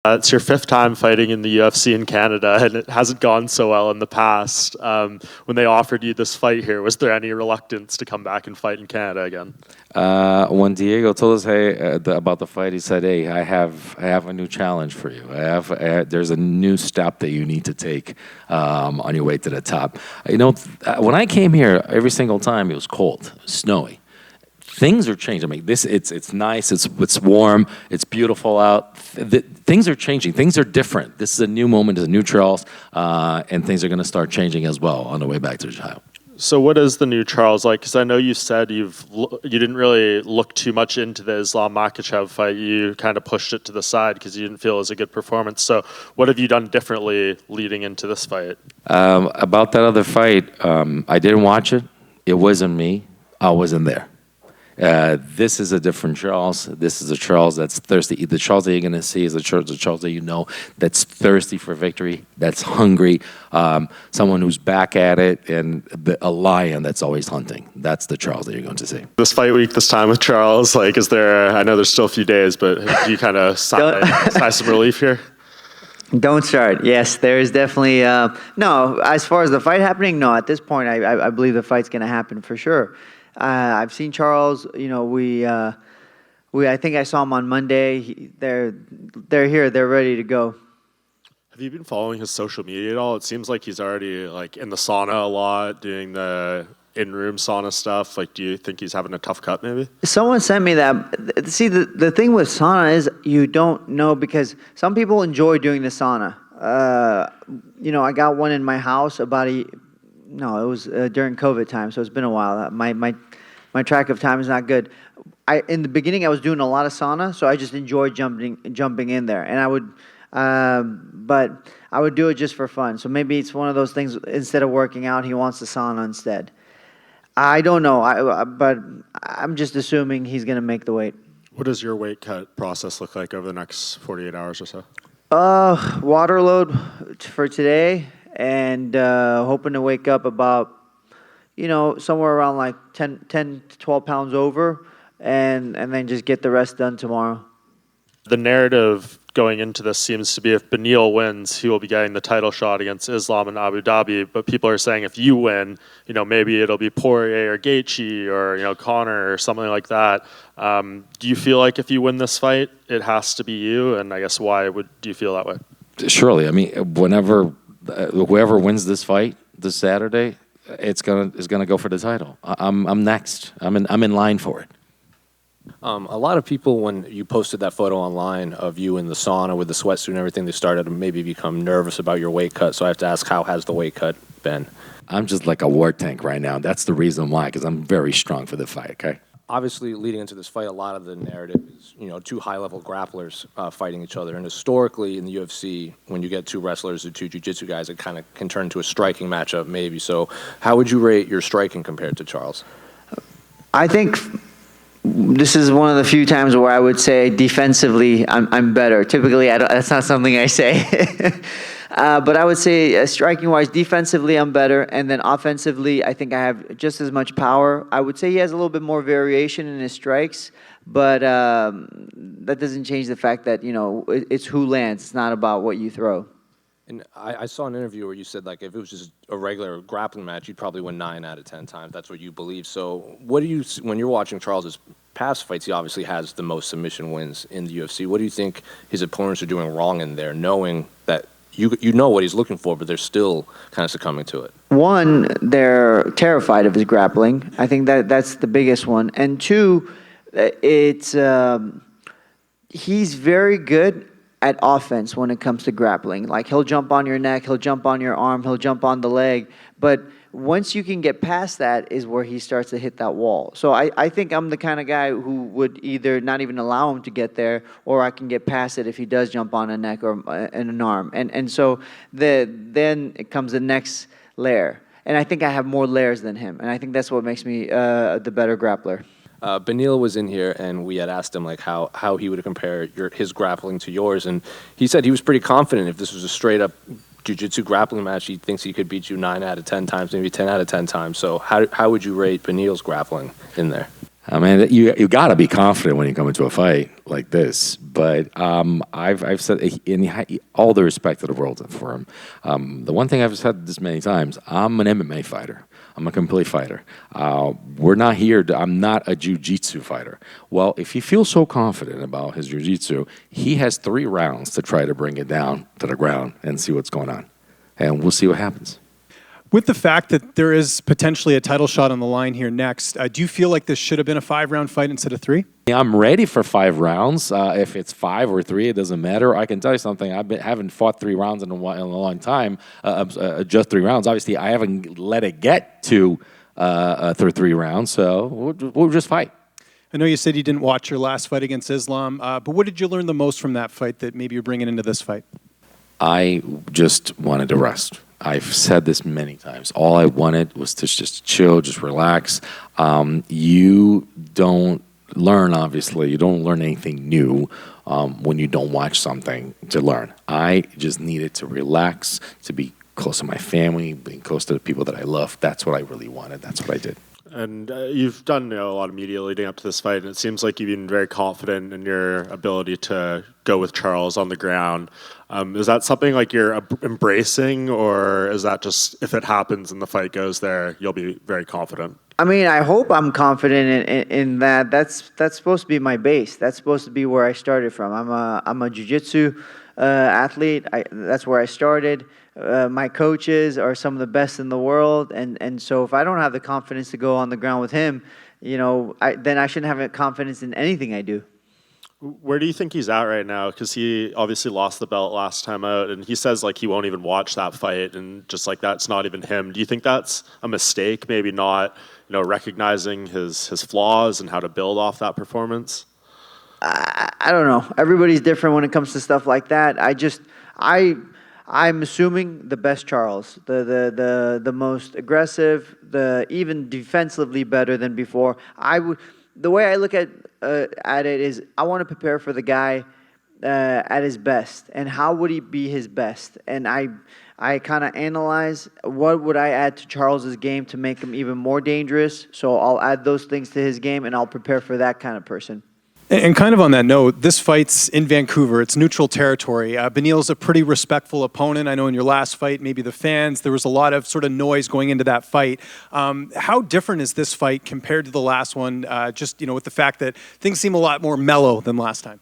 It's your fifth time fighting in the UFC in Canada, and it hasn't gone so well in the past. When they offered you this fight here, was there any reluctance to come back and fight in Canada again? When Diego told us, about the fight, he said, "Hey, I have a new challenge for you. There's a new step that you need to take on your way to the top." When I came here, every single time it was cold, snowy. Things are changing. I mean, it's nice. It's warm. It's beautiful out. Things are changing. Things are different. This is a new moment. It's a new Charles, and things are going to start changing as well on the way back to Ohio. So what is the new Charles like? Because I know you said you didn't really look too much into the Islam Makhachev fight. You kind of pushed it to the side because you didn't feel it was a good performance. So what have you done differently leading into this fight? About that other fight, I didn't watch it. It wasn't me. I wasn't there. This is a different Charles. This is a Charles that's thirsty. The Charles that you're going to see is the Charles that you know that's thirsty for victory, that's hungry, someone who's back at it, and a lion that's always hunting. That's the Charles that you're going to see. This fight week, this time with Charles, is there, I know there's still a few days, but do you kind of sigh some relief here? Don't start. Yes, there is definitely, no, as far as the fight happening, no, at this point, I believe the fight's going to happen for sure. I've seen Charles. I think I saw him on Monday. They're here. They're ready to go. Have you been following his social media at all? It seems like he's already in the sauna a lot, doing the in-room sauna stuff. Do you think he's having a tough cut? Maybe. Someone sent me that. See, the thing with sauna is you don't know, because some people enjoy doing the sauna. I got one in my house it was during COVID time, so it's been a while. My track of time is not good. In the beginning, I was doing a lot of sauna, so I just enjoyed jumping in there, and but I would do it just for fun. So maybe it's one of those things. Instead of working out, he wants the sauna instead. I don't know, but I'm just assuming he's going to make the weight. What does your weight cut process look like over the next 48 hours or so? Water load for today. And hoping to wake up about, somewhere around 10 to 12 pounds over, and then just get the rest done tomorrow. The narrative going into this seems to be if Beneil wins, he will be getting the title shot against Islam in Abu Dhabi. But people are saying if you win, maybe it'll be Poirier or Gaethje or, Conor or something like that. Do you feel like if you win this fight, it has to be you? And I guess why do you feel that way? Surely. I mean, whoever wins this fight this Saturday, is gonna go for the title. I'm next. I'm in line for it. A lot of people, when you posted that photo online of you in the sauna with the sweatsuit and everything, they started to maybe become nervous about your weight cut. So I have to ask, how has the weight cut been? I'm just like a war tank right now. That's the reason why, because I'm very strong for the fight. Okay. Obviously, leading into this fight, a lot of the narrative is, two high-level grapplers fighting each other. And historically, in the UFC, when you get two wrestlers or two jiu-jitsu guys, it kind of can turn into a striking matchup, maybe. So how would you rate your striking compared to Charles? I think this is one of the few times where I would say defensively I'm better. Typically, that's not something I say. But I would say striking-wise, defensively I'm better, and then offensively I think I have just as much power. I would say he has a little bit more variation in his strikes, but that doesn't change the fact that, it's who lands. It's not about what you throw. And I saw an interview where you said, if it was just a regular grappling match, you'd probably win 9 out of 10 times. That's what you believe. So when you're watching Charles's past fights, he obviously has the most submission wins in the UFC. What do you think his opponents are doing wrong in there, knowing that you know what he's looking for, but they're still kind of succumbing to it? One, they're terrified of his grappling. I think that's the biggest one. And two, he's very good at offense when it comes to grappling. He'll jump on your neck, he'll jump on your arm, he'll jump on the leg. But once you can get past that is where he starts to hit that wall. So I think I'm the kind of guy who would either not even allow him to get there, or I can get past it if he does jump on a neck or an arm. And so then it comes the next layer. And I think I have more layers than him. And I think that's what makes me the better grappler. Beneil was in here, and we had asked him how he would compare his grappling to yours, and he said he was pretty confident if this was a straight-up jiu-jitsu grappling match, he thinks he could beat you 9 out of 10 times, maybe 10 out of 10 times. So how would you rate Beneil's grappling in there? I mean, you got to be confident when you come into a fight like this. But I've said, in all the respect to the world for him, the one thing I've said this many times: I'm an MMA fighter. I'm a complete fighter. We're not here. I'm not a jiu-jitsu fighter. Well, if he feels so confident about his jiu-jitsu, he has 3 rounds to try to bring it down to the ground and see what's going on, and we'll see what happens. With the fact that there is potentially a title shot on the line here next, do you feel like this should have been a 5-round fight instead of 3? Yeah, I'm ready for 5 rounds. If it's 5 or 3, it doesn't matter. I can tell you something. Haven't fought 3 rounds in a long time. Just 3 rounds. Obviously, I haven't let it get to 3 rounds. So we'll just fight. I know you said you didn't watch your last fight against Islam, but what did you learn the most from that fight that maybe you're bringing into this fight? I just wanted to rest. I've said this many times. All I wanted was to just chill, just relax. You don't learn, obviously. You don't learn anything new when you don't watch something to learn. I just needed to relax, to be close to my family, being close to the people that I love. That's what I really wanted. That's what I did. And you've done a lot of media leading up to this fight, and it seems like you've been very confident in your ability to go with Charles on the ground. Is that something like you're embracing, or is that just if it happens and the fight goes there, you'll be very confident? I mean, I hope I'm confident in that. That's supposed to be my base. That's supposed to be where I started from. I'm a jiu-jitsu athlete. That's where I started. My coaches are some of the best in the world, and so if I don't have the confidence to go on the ground with him, then I shouldn't have confidence in anything I do. Where do you think he's at right now? Because he obviously lost the belt last time out, and he says like he won't even watch that fight, and just like that's not even him. Do you think that's a mistake? Maybe not, recognizing his flaws and how to build off that performance. I don't know. Everybody's different when it comes to stuff like that. I'm assuming the best Charles, the most aggressive, the even defensively better than before. The way I look at it is I want to prepare for the guy at his best, and how would he be his best? And I kind of analyze what would I add to Charles's game to make him even more dangerous. So I'll add those things to his game, and I'll prepare for that kind of person. And kind of on that note, this fight's in Vancouver. It's neutral territory. Beneil's a pretty respectful opponent. I know in your last fight, maybe the fans, there was a lot of sort of noise going into that fight. How different is this fight compared to the last one, just with the fact that things seem a lot more mellow than last time?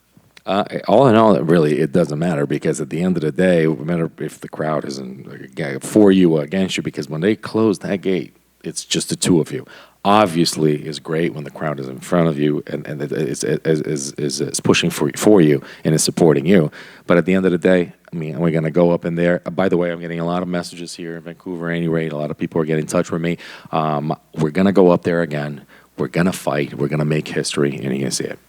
All in all, really, it doesn't matter, because at the end of the day, no matter if the crowd isn't for you or against you, because when they close that gate, it's just the 2 of you. Obviously, it's great when the crowd is in front of you and is pushing for you and is supporting you. But at the end of the day, I mean, we're going to go up in there. By the way, I'm getting a lot of messages here in Vancouver. At any rate, a lot of people are getting in touch with me. We're going to go up there again. We're going to fight. We're going to make history, and you're going to see it.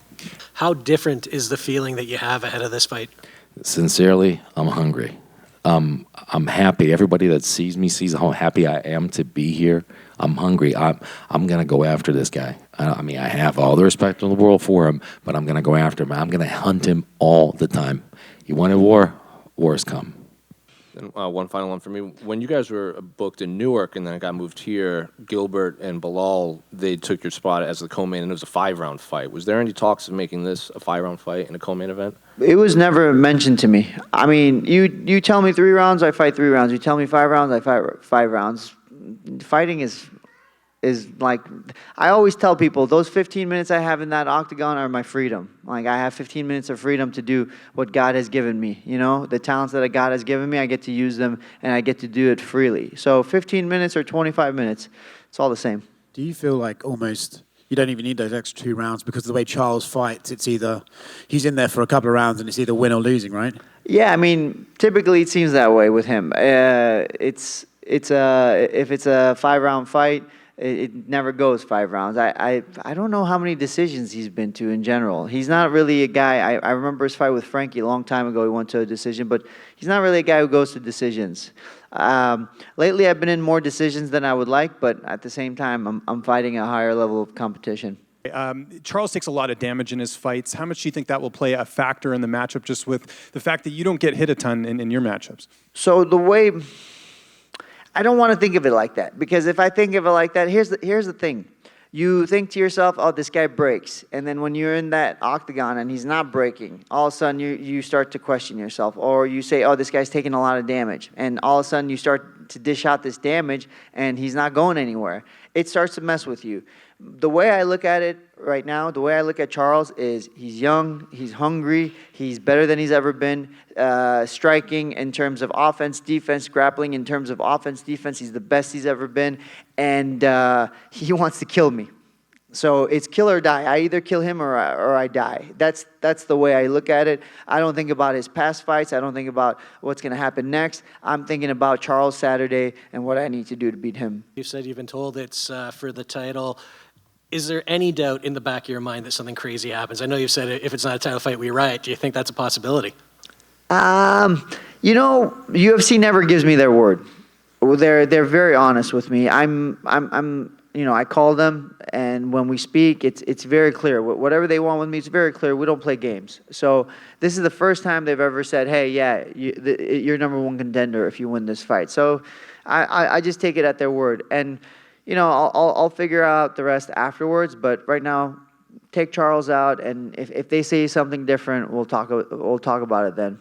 How different is the feeling that you have ahead of this fight? Sincerely, I'm hungry. I'm happy. Everybody that sees me sees how happy I am to be here. I'm hungry. I'm going to go after this guy. I mean, I have all the respect in the world for him, but I'm going to go after him. I'm going to hunt him all the time. He wanted war. War's come. And one final one for me. When you guys were booked in Newark and then it got moved here, Gilbert and Bilal, they took your spot as the co-main, and it was a 5-round fight. Was there any talks of making this a 5-round fight in a co-main event? It was never mentioned to me. I mean, you tell me 3 rounds, I fight 3 rounds. You tell me 5 rounds, I fight 5 rounds. Fighting is like, I always tell people, those 15 minutes I have in that octagon are my freedom. Like, I have 15 minutes of freedom to do what God has given me. The talents that God has given me, I get to use them, and I get to do it freely. So 15 minutes or 25 minutes, it's all the same. Do you feel like almost you don't even need those extra 2 rounds, because of the way Charles fights, it's either he's in there for a couple of rounds and it's either win or losing, right? Yeah, I mean, typically it seems that way with him. If it's a 5-round fight, it never goes 5 rounds. I don't know how many decisions he's been to in general. He's not really a guy. I remember his fight with Frankie a long time ago. He went to a decision, but he's not really a guy who goes to decisions. Lately, I've been in more decisions than I would like, but at the same time, I'm fighting a higher level of competition. Charles takes a lot of damage in his fights. How much do you think that will play a factor in the matchup, just with the fact that you don't get hit a ton in your matchups? So I don't want to think of it like that, because if I think of it like that, here's the thing. you think to yourself, oh, this guy breaks. And then when you're in that octagon and he's not breaking, all of a sudden you start to question yourself. Or you say, oh, this guy's taking a lot of damage. And all of a sudden you start to dish out this damage and he's not going anywhere. It starts to mess with you. The way I look at it right now, the way I look at Charles is he's young, he's hungry, he's better than he's ever been. Striking in terms of offense, defense, grappling in terms of offense, defense, he's the best he's ever been. And he wants to kill me. So it's kill or die. I either kill him or I die. That's the way I look at it. I don't think about his past fights. I don't think about what's going to happen next. I'm thinking about Charles Saturday and what I need to do to beat him. You said you've been told it's for the title. Is there any doubt in the back of your mind that something crazy happens? I know you've said if it's not a title fight, we riot. Do you think that's a possibility? You know, UFC never gives me their word. They're very honest with me. I call them, and when we speak, it's very clear. Whatever they want with me, it's very clear. We don't play games. So this is the first time they've ever said, hey, yeah, you're number one contender if you win this fight. So I just take it at their word. And, I'll figure out the rest afterwards. But right now, take Charles out, and if they say something different, we'll talk about it then.